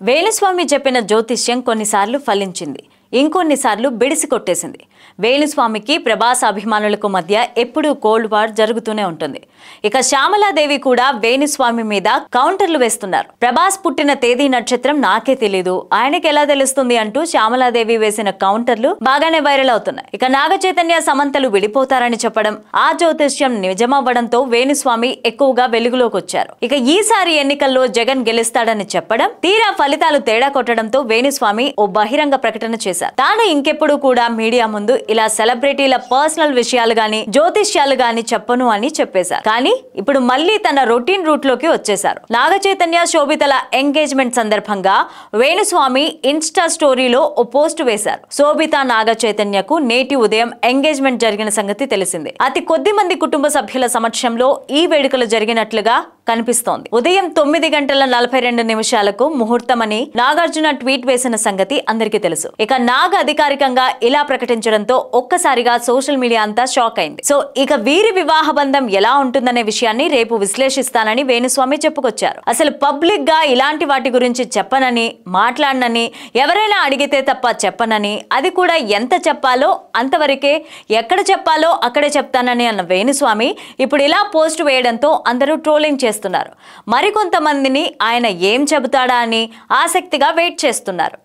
వేణుస్వామి చెప్పిన జ్యోతిష్యం కొన్నిసార్లు ఫలించింది, ఇంకొన్నిసార్లు బిడిసి కొట్టేసింది. వేణుస్వామికి ప్రభాస్ అభిమానులకు మధ్య ఎప్పుడూ కోల్డ్ వార్ జరుగుతూనే ఉంటుంది. ఇక శ్యామలాదేవి కూడా వేణుస్వామి మీద కౌంటర్లు వేస్తున్నారు. ప్రభాస్ పుట్టిన తేదీ నక్షత్రం నాకే తెలీదు, ఆయనకి ఎలా తెలుస్తుంది అంటూ శ్యామలాదేవి వేసిన కౌంటర్లు బాగానే వైరల్ అవుతున్నాయి. ఇక నాగ చైతన్య సమంతలు విడిపోతారని చెప్పడం, ఆ జ్యోతిష్యం నిజమవ్వడంతో వేణుస్వామి ఎక్కువగా వెలుగులోకి వచ్చారు. ఇక ఈసారి ఎన్నికల్లో జగన్ గెలుస్తాడని చెప్పడం, తీరా ఫలితాలు తేడా కొట్టడంతో వేణుస్వామి ఓ బహిరంగ ప్రకటన చేశారు. తాను ఇంకెప్పుడు కూడా మీడియా ముందు ఇలా సెలబ్రిటీల పర్సనల్ విషయాలు గాని జ్యోతిష్యాలు గాని చెప్పను అని చెప్పేశారు. కానీ ఇప్పుడు మళ్ళీ తన రొటీన్ రూట్ లోకి వచ్చేశారు. నాగ చైతన్య శోభితల ఎంగేజ్మెంట్ సందర్భంగా వేణుస్వామి ఇన్స్టా స్టోరీలో ఓ పోస్ట్ వేశారు. శోభిత నాగ చైతన్యకు నేటి ఉదయం ఎంగేజ్మెంట్ జరిగిన సంగతి తెలిసిందే. అతి కొద్ది మంది కుటుంబ సభ్యుల సమక్షంలో ఈ వేడుకలు జరిగినట్లుగా కనిపిస్తోంది. ఉదయం 9:42 ముహూర్తమని నాగార్జున ట్వీట్ వేసిన సంగతి అందరికీ తెలుసు. ఇక నాగ్ అధికారికంగా ఇలా ప్రకటించడంతో ఒక్కసారిగా సోషల్ మీడియా అంతా షాక్ అయింది. సో ఇక వీరి వివాహ బంధం ఎలా ఉంటుందనే విషయాన్ని రేపు విశ్లేషిస్తానని వేణుస్వామి చెప్పుకొచ్చారు. అసలు పబ్లిక్ గా ఇలాంటి వాటి గురించి చెప్పనని, మాట్లాడనని, ఎవరైనా అడిగితే తప్ప చెప్పనని, అది కూడా ఎంత చెప్పాలో అంతవరకే, ఎక్కడ చెప్పాలో అక్కడే చెప్తానని అన్న వేణుస్వామి ఇప్పుడు ఇలా పోస్ట్ వేయడంతో అందరూ ట్రోలింగ్ చేస్తున్నారు. మరికొంతమందిని ఆయన ఏం చెబుతాడా అని ఆసక్తిగా వెయిట్ చేస్తున్నారు.